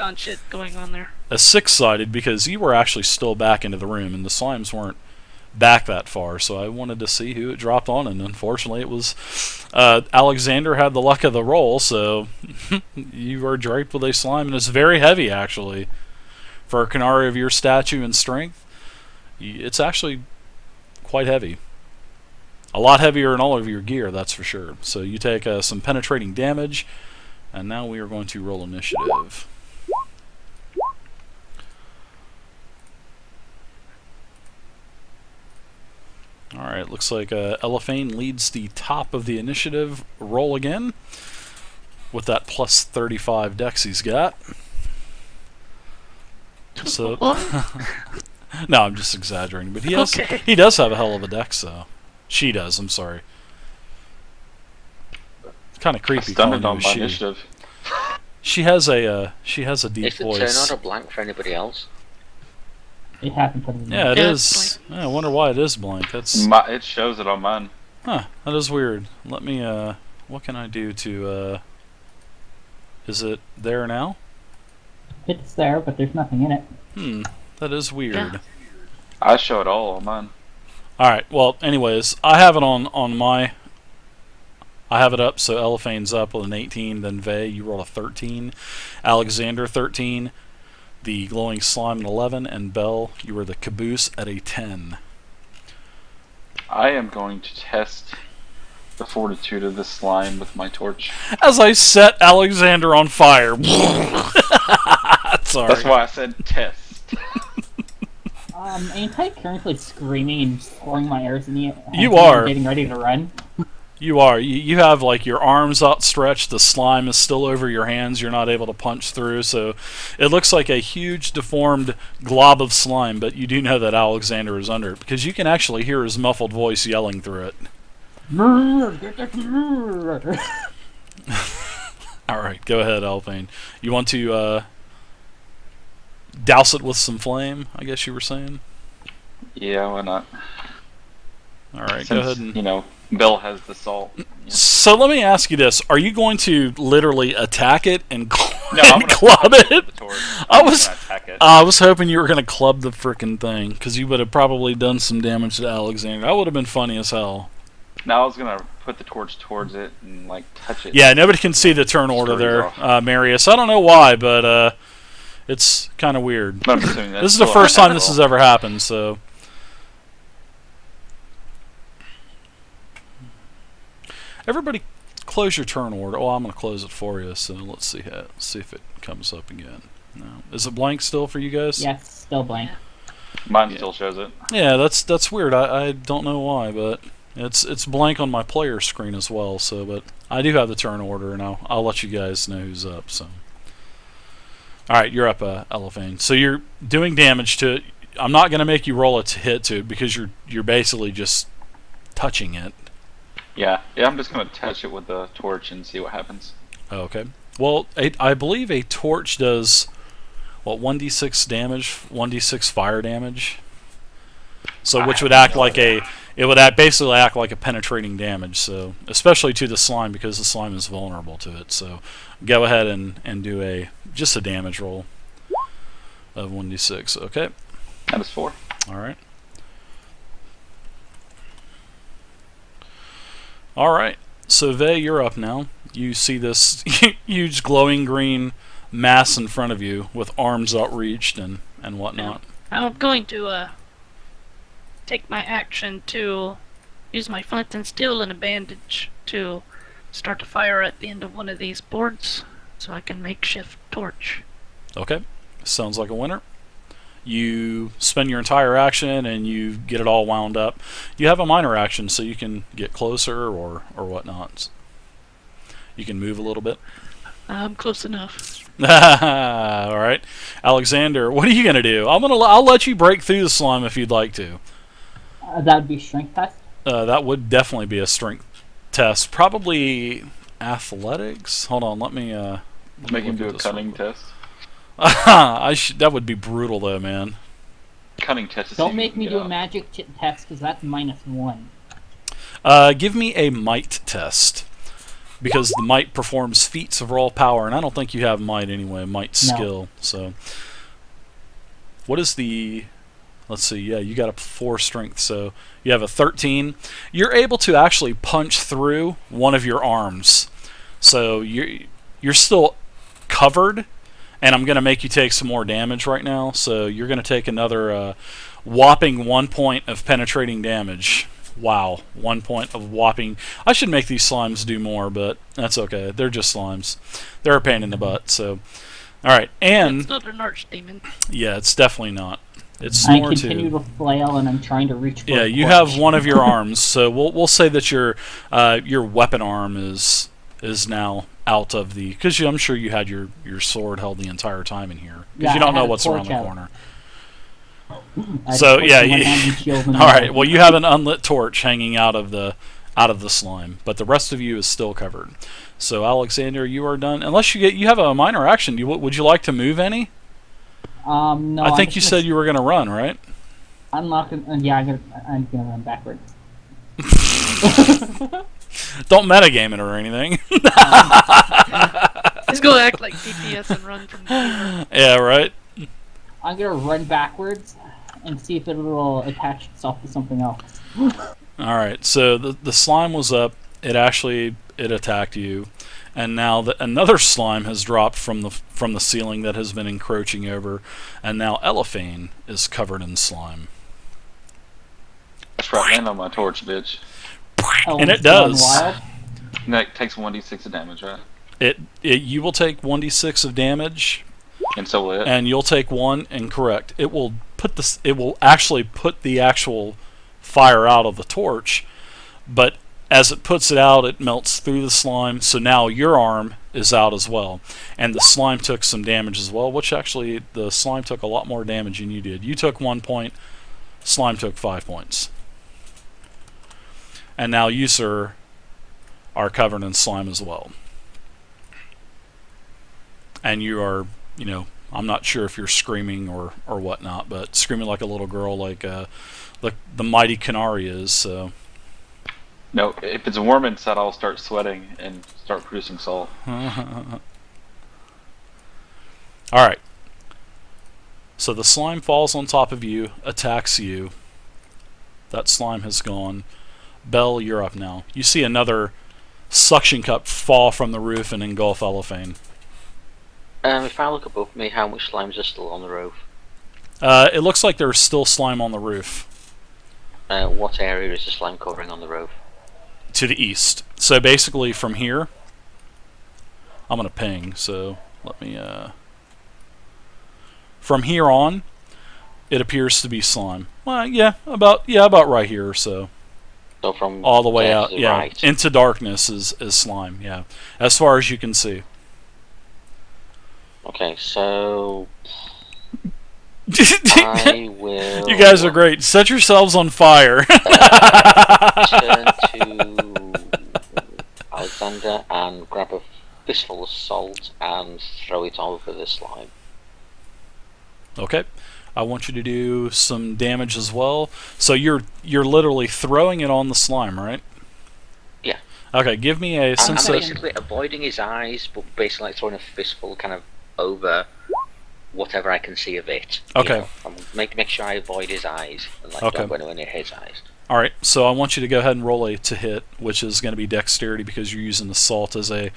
recon shit going on there. A 6-sided because you were actually still back into the room and the slimes weren't back that far, so I wanted to see who it dropped on, and unfortunately it was Alexander had the luck of the roll, so you are draped with a slime, and it's very heavy actually. For a Canary of your stature and strength, it's actually quite heavy. A lot heavier than all of your gear, that's for sure. So you take some penetrating damage, and now we are going to roll initiative. Alright, looks like Elephane leads the top of the initiative. Roll again with that plus 35 dex he's got. So, no, I'm just exaggerating, but he does have a hell of a dex, though. She does, I'm sorry. Kind of creepy calling you a she. Initiative. She has a deep Is the voice. turn order blank for anybody else? It happened for me. Yeah, it is. Yeah, I wonder why it is blank. That's It shows it on mine. Huh, that is weird. Let me, what can I do to, is it there now? It's there, but there's nothing in it. That is weird. Yeah. I show it all on mine. Alright, well, anyways, I have it on my... I have it up, so Eliphane's up with an 18, then Vey, you roll a 13. Alexander, 13. The glowing slime, an 11. And Bell, you were the caboose at a 10. I am going to test the fortitude of this slime with my torch. As I set Alexander on fire. Sorry. That's why I said test. Ain't I currently screaming and throwing my arrows in the air? You are. Getting ready to run. You are. You have like your arms outstretched. The slime is still over your hands. You're not able to punch through. So it looks like a huge deformed glob of slime. But you do know that Alexander is under it because you can actually hear his muffled voice yelling through it. All right, go ahead, Alphane. You want to douse it with some flame? I guess you were saying. Yeah, why not? All right, Since, go ahead and. You know, Bill has the salt. Yeah. So let me ask you this: are you going to literally attack it and, No, I'm and gonna club it? the torch. I I'm was, gonna attack it. I was hoping you were going to club the frickin' thing because you would have probably done some damage to Alexander. That would have been funny as hell. Now I was gonna put the torch towards it and like touch it. Yeah, nobody can see the turn order there, Marius. I don't know why, but it's kind of weird. But I'm assuming that's This is the still first time this unnatural. has ever happened, so. Everybody close your turn order. Oh, I'm going to close it for you, so let's see if it comes up again. No. Is it blank still for you guys? Yes, still blank. Mine still shows it. Yeah, that's weird. I don't know why, but it's blank on my player screen as well, so but I do have the turn order, and I'll let you guys know who's up, so. Alright, you're up, Elephane. So you're doing damage to it. I'm not going to make you roll a hit to it because you're basically just touching it. Yeah, I'm just gonna touch it with the torch and see what happens. Okay. Well, I believe a torch does, what, 1d6 damage, 1d6 fire damage? So, which would act like it would basically act like a penetrating damage, so, especially to the slime because the slime is vulnerable to it. So, go ahead and do just a damage roll of 1d6, okay? That is 4. Alright. Alright, so Vey, you're up now. You see this huge glowing green mass in front of you with arms outreached and whatnot. I'm going to take my action to use my flint and steel and a bandage to start a fire at the end of one of these boards so I can makeshift torch. Okay, sounds like a winner. You spend your entire action and you get it all wound up. You have a minor action, so you can get closer or whatnot. You can move a little bit. I'm close enough. All right, Alexander, what are you gonna do? I'll let you break through the slime if you'd like to. That would be strength test. That would definitely be a strength test. Probably athletics. Hold on, let me Make him look do at a this cunning real quick. test. That would be brutal though, man. Cunning test. To see Don't if make you me can do get a up. magic test because that's -1. Give me a might test. because the Might performs feats of raw power, and I don't think you have Might anyway. Might skill. So, what is the? Let's see. Yeah, you got a 4 strength, so you have a 13. You're able to actually punch through one of your arms, so you're still covered. And I'm going to make you take some more damage right now, so you're going to take another whopping 1 point of penetrating damage. Wow, 1 point of whopping. I should make these slimes do more, but that's okay. They're just slimes. They're a pain in the butt. So, all right, and It's not an archdemon. yeah, it's definitely not. It's I more continue to. to flail, and I'm trying to reach for Yeah, a you torch. have one of your arms, so we'll say that your weapon arm is now out of the, because I'm sure you had your sword held the entire time in here, because Yeah, you I don't know had a what's around torch the out. corner. I So put yeah, one hand and shield in the all right. other. Well, you have an unlit torch hanging out of the slime, but the rest of you is still covered. So Alexander, you are done. Unless you have a minor action. Would you like to move any? No. I think you said you were going to run, right? I'm not gonna. Yeah, I'm gonna run backwards. Don't metagame it or anything. He's gonna act like DPS and run from the Yeah, right. I'm gonna run backwards and see if it will attach itself to something else. All right. So the slime was up. It attacked you, and now another slime has dropped from the ceiling that has been encroaching over, and now Elephane is covered in slime. That's right, land on my torch, bitch. And it Element's gone does. Wild. And that takes 1d6 of damage, right? You will take 1d6 of damage, And so will it. and you'll take 1. Incorrect. It will actually put the actual fire out of the torch, but as it puts it out, it melts through the slime. So now your arm is out as well, and the slime took some damage as well. Which actually, the slime took a lot more damage than you did. You took 1 point. Slime took 5 points. And now you, sir, are covered in slime as well. And you are, I'm not sure if you're screaming or whatnot, but screaming like a little girl, like the mighty Canary is. So. No, if it's warm inside, I'll start sweating and start producing salt. All right. So the slime falls on top of you, attacks you. That slime has gone. Belle, you're up now. You see another suction cup fall from the roof and engulf Elephane. If I look above me, how much slimes are still on the roof? It looks like there's still slime on the roof. What area is the slime covering on the roof? To the east. So basically from here, I'm going to ping, so let me... From here on, it appears to be slime. Well, yeah, about right here or so. So from All the way there out, to the yeah. right. Into darkness is slime, yeah. As far as you can see. Okay, so I will. You guys are great. Set yourselves on fire. Turn to Alexander and grab a fistful of salt and throw it over the slime. Okay. I want you to do some damage as well. So you're literally throwing it on the slime, right? Yeah. Okay, give me a I'm sense basically avoiding his eyes, but basically like throwing a fistful kind of over whatever I can see of it. Okay. I'm make sure I avoid his eyes and like Okay. don't go anywhere near his eyes. Alright, so I want you to go ahead and roll a to hit, which is going to be dexterity because you're using the salt as a...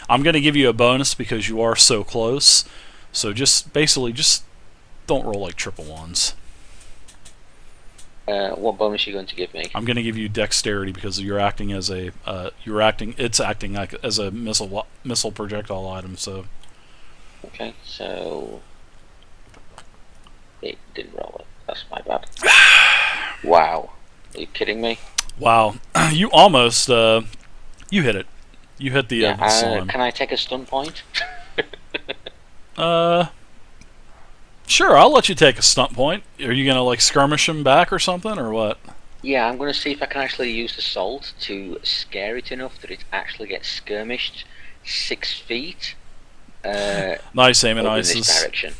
I'm going to give you a bonus because you are so close. So just don't roll like triple ones. What bonus are you going to give me? I'm going to give you dexterity because you're acting as a it's acting like as a missile projectile item. So Okay, so it didn't roll it. That's my bad. Wow, are you kidding me? wow, you almost you hit it. You hit the slime. Can I take a stun point? Sure, I'll let you take a stunt point. Are you gonna like skirmish him back or something, or what? Yeah, I'm going to see if I can actually use the salt to scare it enough that it actually gets skirmished 6 feet. Nice aim and over in this ices. direction.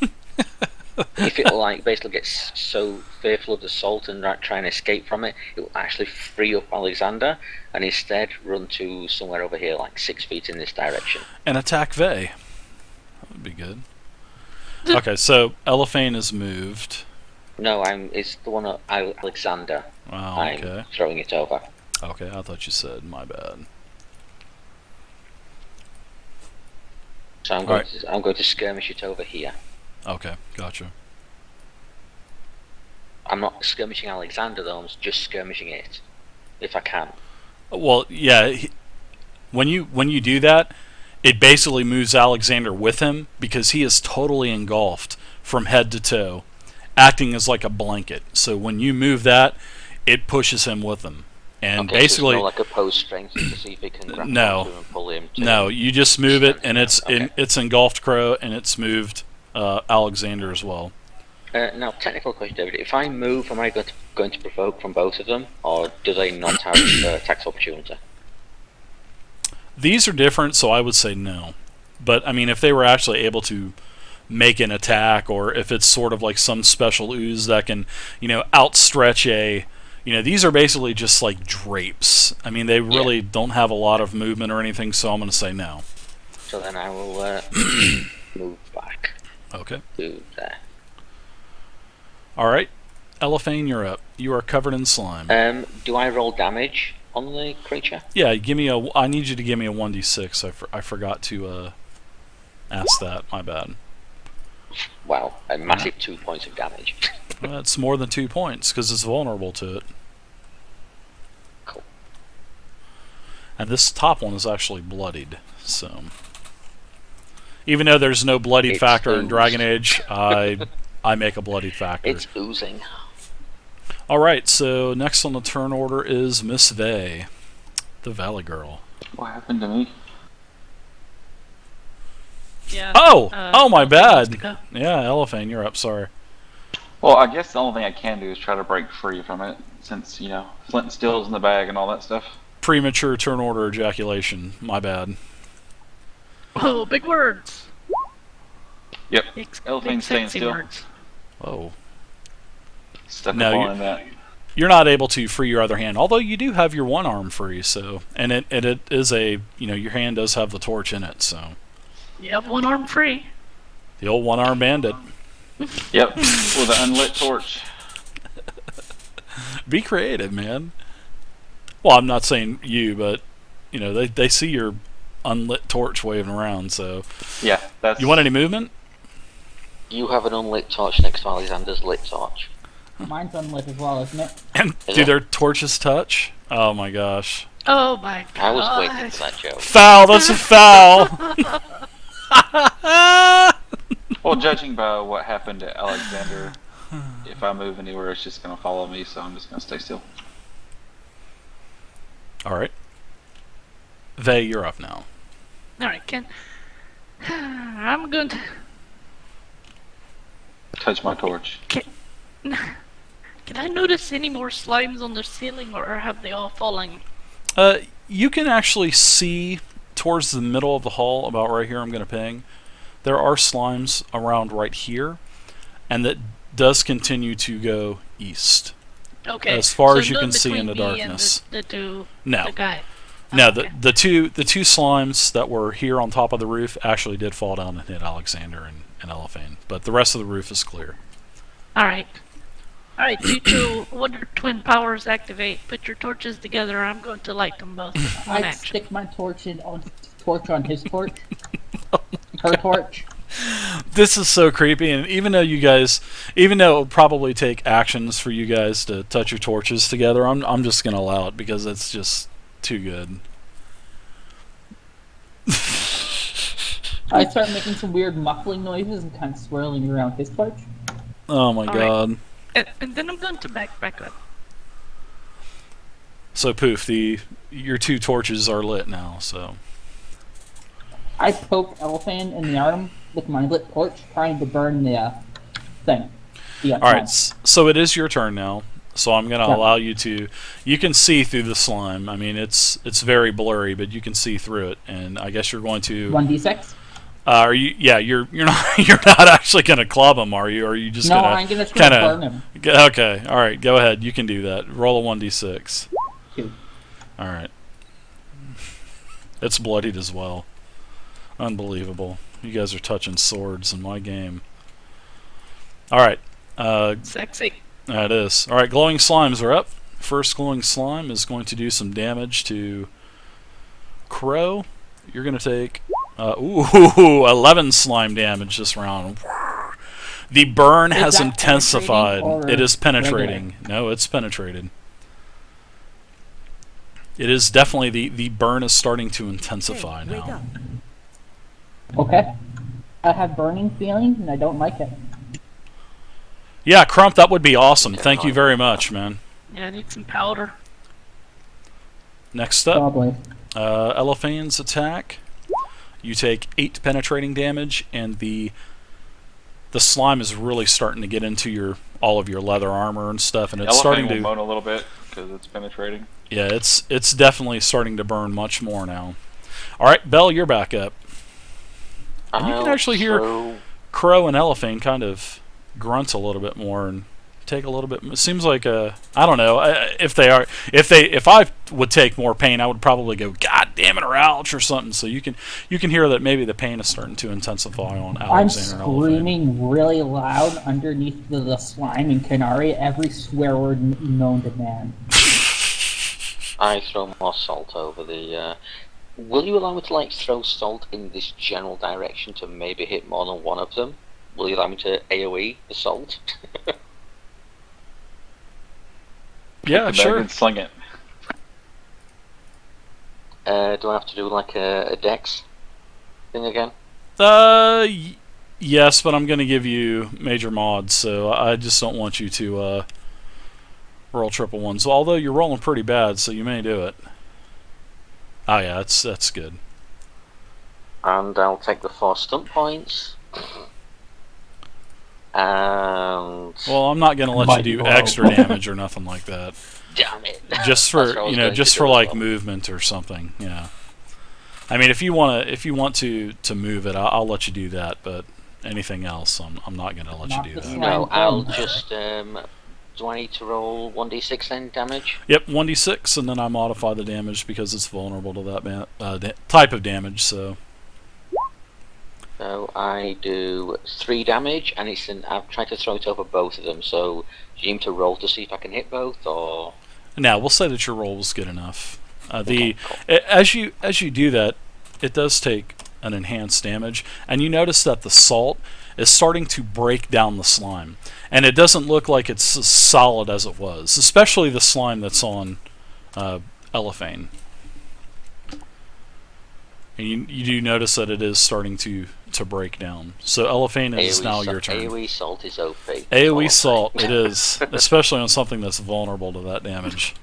if it like basically gets so fearful of the salt and try and escape from it, it will actually free up Alexander and instead run to somewhere over here, like 6 feet in this direction. And attack Vey. That would be good. Okay, so Elephane is moved. No, it's the one at Alexander. Oh, I'm okay. throwing it over. Okay, I thought you said, my bad. So I'm going to skirmish it over here. Okay, gotcha. I'm not skirmishing Alexander though, I'm just skirmishing it, if I can. Well, yeah, when you do that, it basically moves Alexander with him because he is totally engulfed from head to toe, acting as like a blanket. So when you move that, it pushes him with him. And Okay, basically, so it's not like opposed strength to see if it can grab No. onto him and pull him to no, you just move it, and Okay. it's engulfed Crow, and it's moved Alexander as well. Now, technical question, David. If I move, am I going to provoke from both of them, or do they not have tax opportunity? These are different, so I would say no. But I mean, if they were actually able to make an attack, or if it's sort of like some special ooze that can, outstretch a, these are basically just like drapes. I mean, they really don't have a lot of movement or anything, so I'm going to say no. So then I will move back Okay. to there. All right, Elephane, you're up. You are covered in slime. Do I roll damage on the creature? Yeah, I need you to give me a 1d6. I forgot to ask that. My bad. Wow, a massive 2 points of damage. That's more than 2 points because it's vulnerable to it. Cool. And this top one is actually bloodied, so even though there's no bloodied It's factor in oozed. Dragon Age, I make a bloodied factor. It's oozing. All right, so next on the turn order is Miss Vey, the Valley Girl. What happened to me? Yeah. Oh, my Elephant wants to bad. go. Yeah, Elephant, you're up. Sorry. Well, I guess the only thing I can do is try to break free from it, since, flint and steel's in the bag and all that stuff. Premature turn order ejaculation. My bad. Oh, big words. Yep. Big, Elephant's staying sexy still. words. Oh. Stuck No, up you- on that. You're not able to free your other hand, although you do have your one arm free. So, and it is a your hand does have the torch in it. So, You have one arm free. the old one arm bandit. Yep, with an unlit torch. Be creative, man. Well, I'm not saying you, but they see your unlit torch waving around. So, Yeah, that's... you want any movement? You have an unlit torch next to Alexander's lit torch. Mine's unlit as well, isn't it? And Is do it? their torches touch? Oh my gosh! Oh my god. I was waiting for that joke. Foul! That's a foul. Well, judging by what happened to Alexander, if I move anywhere, it's just going to follow me, so I'm just going to stay still. All right, Vey, you're up now. Alright, Ken. I'm going to... Touch my torch. Can I notice any more slimes on the ceiling, or have they all fallen? You can actually see towards the middle of the hall, about right here. I'm going to ping. There are slimes around right here, and that does continue to go east. Okay. As far so as you none can see in the between me darkness. And the No, guy. no. Oh, okay. The two slimes that were here on top of the roof actually did fall down and hit Alexander and Elephane, but the rest of the roof is clear. Alright. Alright, you two Wonder Twin powers activate. Put your torches together. I'm going to light them both. One I'd action. stick my torch on his torch. Her torch. This is so creepy, and even though it would probably take actions for you guys to touch your torches together, I'm just gonna allow it because it's just too good. I start making some weird muffling noises and kind of swirling around his torch. Oh my All god! And then I'm going to back up. So Poof, your two torches are lit now. So I poke Elephant in the arm with my lit torch, trying to burn the thing. all right, so it is your turn now. So I'm gonna Yeah. allow you to. You can see through the slime. I mean, it's very blurry, but you can see through it. And I guess you're going to. 1d6. Are you? Yeah, you're not you're not actually gonna club him, are you? Or are you just No, gonna I'm just kind gonna burn him. Okay, all right, go ahead. You can do that. Roll a 1d6. 2. All right. It's bloodied as well. Unbelievable. You guys are touching swords in my game. All right. Sexy. That is. All right, glowing slimes are up. First glowing slime is going to do some damage to Crow. You're going to take 11 slime damage this round. The burn Is has that intensified. penetrating or It is penetrating. No, it's penetrated. It is definitely the burn is starting to intensify Hey, wake now. up. Okay. I have burning feelings and I don't like it. Yeah, Crump, that would be awesome. Thank you very much, man. Yeah, I need some powder. Next up, Probably. Eliphane's attack. You take 8 penetrating damage, and the slime is really starting to get into all of your leather armor and stuff, and it's starting Elephant will to. moan a little bit because it's penetrating. Yeah, it's definitely starting to burn much more now. All right, Belle, you're back up. And you can actually hear Crow and Elephant kind of grunt a little bit more and take a little bit. It seems like I don't know if I would take more pain, I would probably go, God damn it, or ouch, or something. So you can hear that maybe the pain is starting to intensify on I'm Alexander and Elephant. screaming really loud underneath the slime and Canary every swear word known to man. I throw more salt over the. Will you allow me to throw salt in this general direction to maybe hit more than one of them? Will you allow me to AoE the salt? Yeah, Take the bag sure. and sling it. Do I have to do a dex thing again? Yes, but I'm going to give you major mods, so I just don't want you to roll triple ones. Although you're rolling pretty bad, so you may do it. Oh yeah, that's good. And I'll take the 4 stunt points. And Well, I'm not going to let you do extra damage or nothing like that. damn it! Just That's what I for was you know, going just to for do as well. movement or something. Yeah. I mean, if you want to move it, I'll let you do that. But anything else, I'm not going to let Not you do the that. slime. No, I'll Slime. just. Do I need to roll 1d6 then damage? Yep, 1d6, and then I modify the damage because it's vulnerable to that type of damage. So So I do 3 damage, and I've tried to throw it over both of them. So do you need to roll to see if I can hit both, or? now we'll say that your roll was good enough. Okay, cool. As you do that, it does take an enhanced damage, and you notice that the salt is starting to break down the slime, and it doesn't look like it's as solid as it was, especially the slime that's on Elephane. And you do notice that it is starting to break down. So Elephane is now your turn. AoE salt is OP. AoE salt, it is, especially on something that's vulnerable to that damage.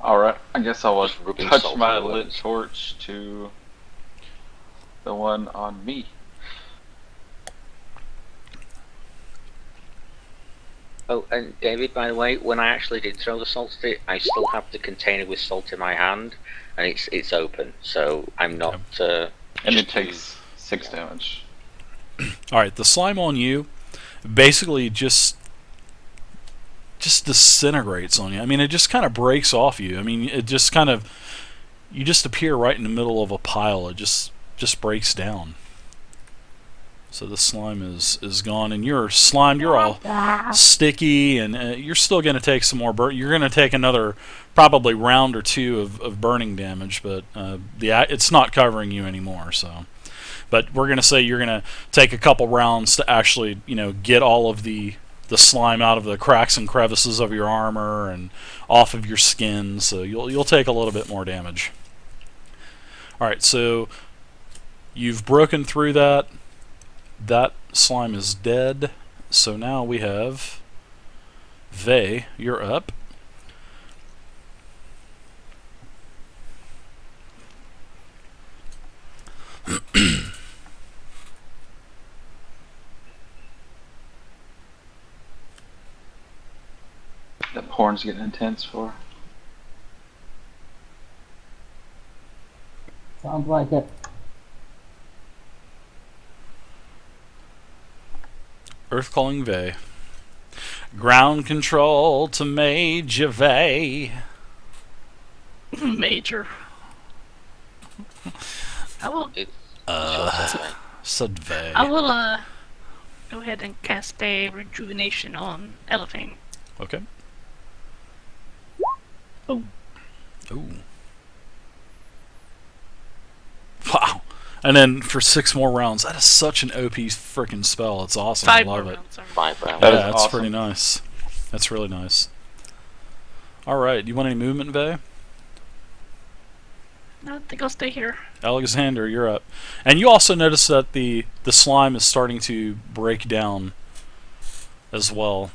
Alright, I guess I will Just rubbing touch salt my on the lit weapons. torch to the one on me. Oh, and David, by the way, when I actually did throw the salt at it, I still have the container with salt in my hand, and it's open, so I'm not. And just it takes 6 damage. Alright, the slime on you basically just disintegrates on you. I mean, it just kind of breaks off you. I mean, it just kind of, you just appear right in the middle of a pile. It just breaks down. So the slime is gone, and you're slimed. You're all sticky, and you're still going to take some more burn. You're going to take another probably round or two of burning damage, but it's not covering you anymore. So, but we're going to say you're going to take a couple rounds to actually get all of the slime out of the cracks and crevices of your armor and off of your skin. So you'll take a little bit more damage. All right, so you've broken through that. That slime is dead. So now we have Vey, you're up. That porn's getting intense for. Sounds like it. Earth calling Vey. Ground control to Major Vey. Major. I will. It's short anyway. Said Vey. I will. Go ahead and cast a rejuvenation on Elephant. Okay. Oh. Ooh. Wow. And then for 6 more rounds. That is such an OP freaking spell. It's awesome. 5 I love more it. rounds. Sorry. 5 rounds. That is Yeah, that's awesome. pretty nice. That's really nice. Alright, you want any movement, Vey? No, I think I'll stay here. Alexander, you're up. And you also notice that the slime is starting to break down as well.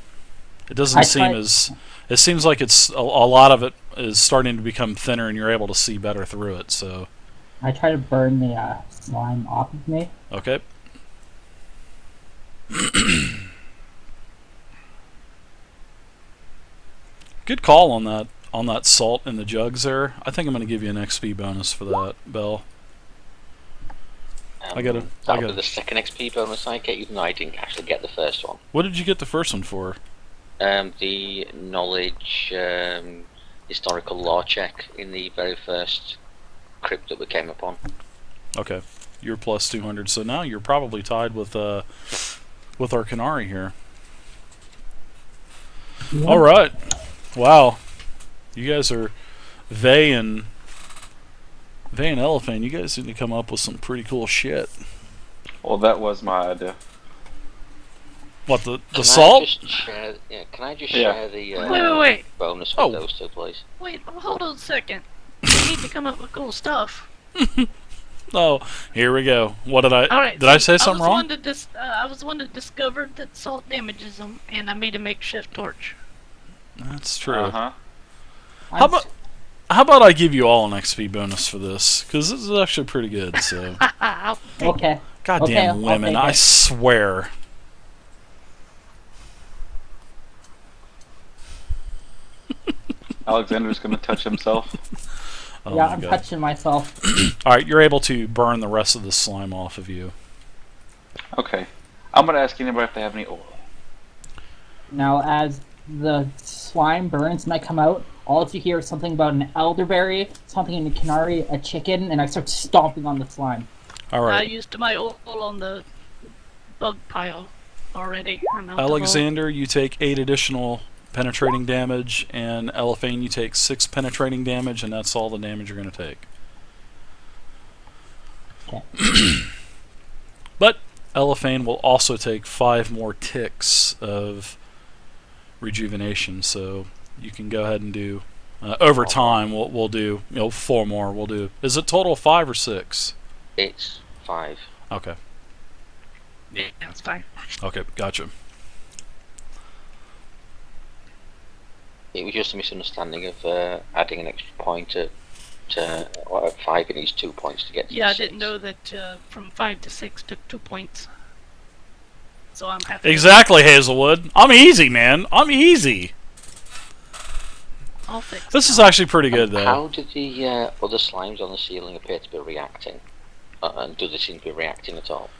It doesn't I seem tried- as... It seems like it's a lot of it is starting to become thinner and you're able to see better through it, so... I try to burn the slime off of me. Okay. Good call on that salt in the jugs there. I think I'm going to give you an XP bonus for that, Bell. I got it. That'll be the second XP bonus I get, even though I didn't actually get the first one. What did you get the first one for? The knowledge, historical law check in the very first crypt that we came upon. Okay. You're plus 200, so now you're probably tied with our Canary here. Yeah. All right. Wow. You guys are Vey and Elephant. You guys need to come up with some pretty cool shit. Well, that was my idea. What, the Can salt? I just share, can I just Yeah. share the Wait. bonus with Oh. those two, please? Wait, hold on a second. We need to come up with cool stuff. Oh, here we go. What did I... All right. Did I say something wrong? I was the one that discovered that salt damages them, and I made a makeshift torch. That's true. Uh-huh. How about I give you all an XP bonus for this? Because this is actually pretty good, so... I'll take Okay. Goddamn Okay, I'll women, take I it. swear. Alexander's gonna touch himself. Oh Yeah, my I'm God. touching myself. Alright, you're able to burn the rest of the slime off of you. Okay. I'm gonna ask anybody if they have any oil. Now, as the slime burns and I come out, all you hear is something about an elderberry, something in the canary, a chicken, and I start stomping on the slime. I Alright. used my oil on the bug pile already. I'm out the Alexander, you take 8 additional penetrating damage, and Elephane, you take 6 penetrating damage, and that's all the damage you're going to take. Okay. But Elephane will also take 5 more ticks of rejuvenation, so you can go ahead and do... over time, we'll do 4 more. We'll do... Is it total 5 or 6? It's 5. Okay. Yeah, that's fine. Okay, gotcha. It was just a misunderstanding of adding an extra point to 5. It needs 2 points to get to Yeah, I 6. didn't know that from 5 to 6 took 2 points. So I'm happy. Exactly, Hazelwood. I'm easy, man. I'm easy. I'll fix This it. is actually pretty good, though. How do the other slimes on the ceiling appear to be reacting? And do they seem to be reacting at all?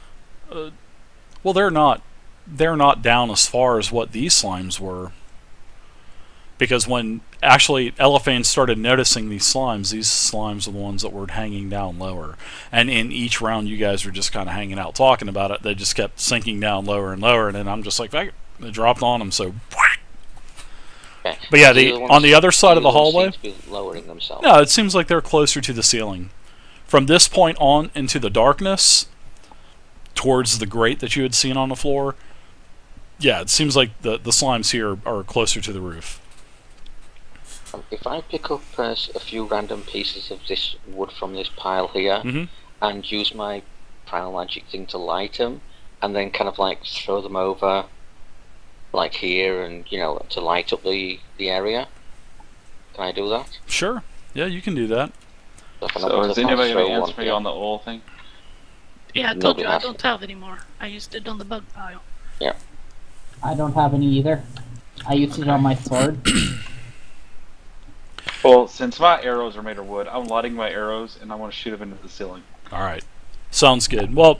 Well, they're not down as far as what these slimes were. Because when actually Elephant started noticing these slimes are the ones that were hanging down lower. And in each round, you guys were just kind of hanging out talking about it. They just kept sinking down lower and lower, and then I'm just like, they dropped on them, so... Okay. But yeah, The other on the other side of the other ones hallway... seem to be lowering themselves. No, it seems like they're closer to the ceiling. From this point on into the darkness, towards the grate that you had seen on the floor, yeah, it seems like the slimes here are closer to the roof. If I pick up a few random pieces of this wood from this pile here, Mhm. and use my primal magic thing to light them, and then kind of like throw them over, like here, and to light up the area, can I do that? Sure. Yeah, you can do that. So is anybody gonna answer me on the oil thing? Yeah, I told Nobody you I has don't have any more. I used it on the bug pile. I don't have any either. I used it on my sword. Well, since my arrows are made of wood, I'm lighting my arrows and I want to shoot them into the ceiling. All right, sounds good. Well,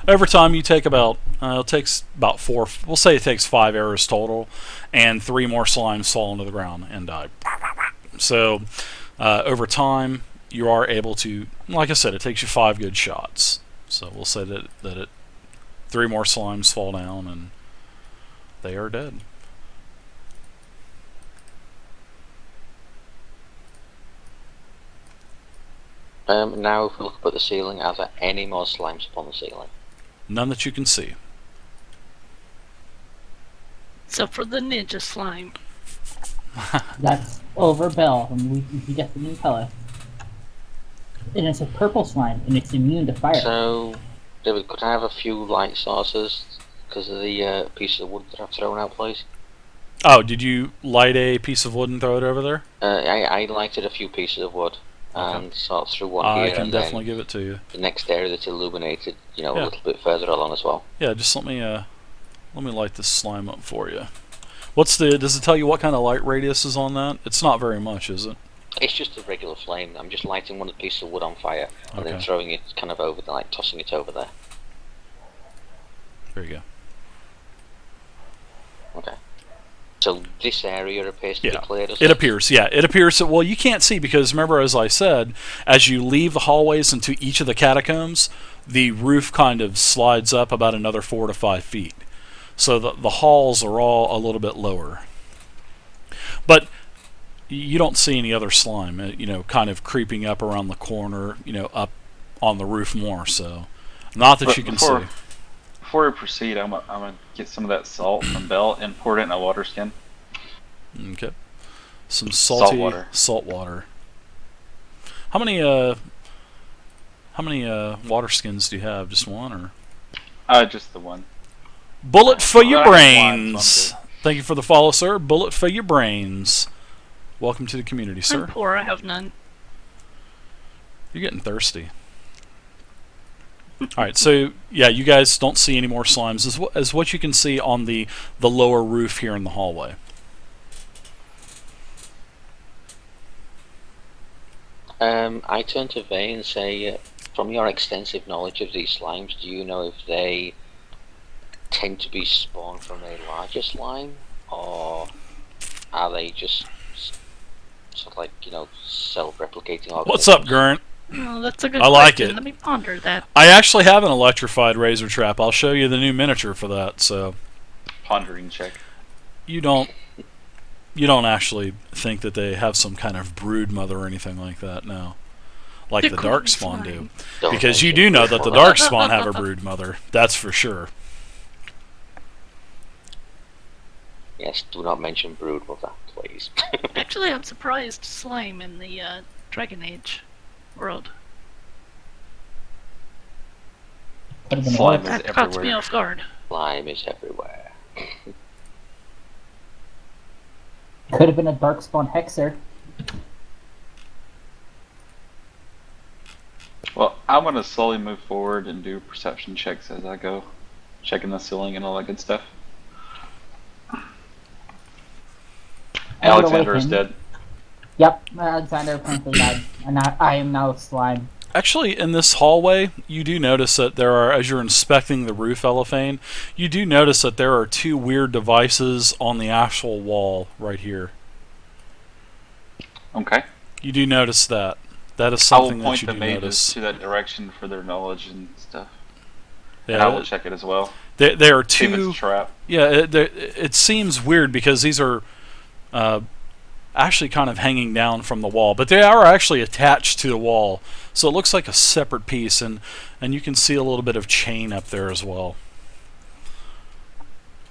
over time you take about it takes about 4. We'll say it takes 5 arrows total, and 3 more slimes fall into the ground and die. So over time you are able to, like I said, it takes you 5 good shots. So we'll say that 3 more slimes fall down and they are dead. Now, if we look up at the ceiling, are there any more slimes upon the ceiling? None that you can see. Except for the ninja slime. That's over Bell, and we definitely tell us. And it's a purple slime, and it's immune to fire. So, David, could I have a few light sources because of the piece of wood that I've thrown out, please? Oh, did you light a piece of wood and throw it over there? I lighted a few pieces of wood and sort of threw one here. I can and definitely then give it to you. the next area that's illuminated, a Yeah. little bit further along as well. Yeah, just let me light this slime up for you. Does it tell you what kind of light radius is on that? It's not very much, is it? It's just a regular flame. I'm just lighting one of the pieces of wood on fire and then Okay. throwing it kind of over, like tossing it over there. There you go. Okay. So this area appears to be clear, does It appears, yeah. It appears that, well, you can't see because, remember, as I said, as you leave the hallways into each of the catacombs, the roof kind of slides up about another 4 to 5 feet. So the halls are all a little bit lower. But you don't see any other slime, kind of creeping up around the corner, up on the roof more, so not that But you can before- see. Before we proceed, I'm gonna get some of that salt from Bell and pour it in a water skin. Okay. Some Salt salty water. salt water. How many water skins do you have? Just one, or Just the one. bullet for your I have one, brains? so I'm Thank you for the follow, sir. Bullet for your brains. Welcome to the community, I'm sir. poor, I have none. You're getting thirsty. All right, so yeah, you guys don't see any more slimes, as what you can see on the lower roof here in the hallway. I turn to Vay and say, from your extensive knowledge of these slimes, do you know if they tend to be spawned from a larger slime, or are they just sort of like, self-replicating organisms? What's up, Gurnt? Oh, that's a good I like question. it. Let me ponder that. I actually have an electrified razor trap. I'll show you the new miniature for that. So Pondering check. you don't actually think that they have some kind of brood mother or anything like that, no. Like They're the cool Darkspawn do. slime. Don't Because you mention do know brood that the mother. Darkspawn have a brood mother. That's for sure. Yes, do not mention brood mother, please. Actually, I'm surprised slime in the Dragon Age world. Could have been Slime worse. is That caught me everywhere. off guard. Slime is everywhere. Could have been a darkspawn hexer. Well, I'm gonna slowly move forward and do perception checks as I go, checking the ceiling and all that good stuff. And Alexander is awaken. dead. Yep, Alexander apparently died, and I am now slime. Actually, in this hallway, you do notice that there are, as you're inspecting the roof, Elephane, you do notice that there are 2 weird devices on the actual wall right here. Okay. You do notice that. That is I will something that point you the do mages notice. to that direction for their knowledge and stuff. And Yeah, I will check it as well. there are See if it's 2. a trap. Yeah, it seems weird because these are actually kind of hanging down from the wall, but they are actually attached to the wall, so it looks like a separate piece, and you can see a little bit of chain up there as well.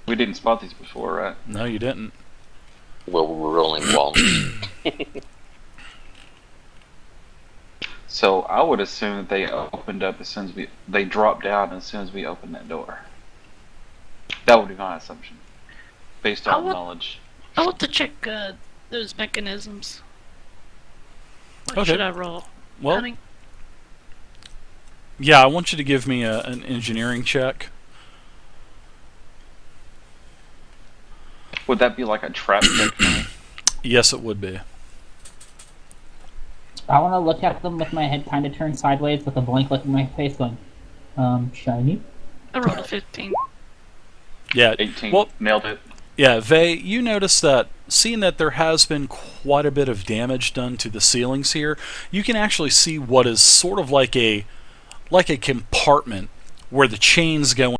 We didn't spot these before, right? No, you didn't. Well, we're rolling one. So I would assume that they opened up as soon as they dropped down as soon as we opened that door. That would be my assumption, based I on would- knowledge. I want to check those mechanisms. What Okay. should I roll? Well, Cunning? yeah, I want you to give me an engineering check. Would that be like a trap check for me? Yes, it would be. I want to look at them with my head kind of turned sideways with a blank look in my face going, shiny? I rolled a 15. Yeah. 18. Well, Nailed it. yeah, Vey, you notice that seeing that there has been quite a bit of damage done to the ceilings here, you can actually see what is sort of like a compartment where the chains go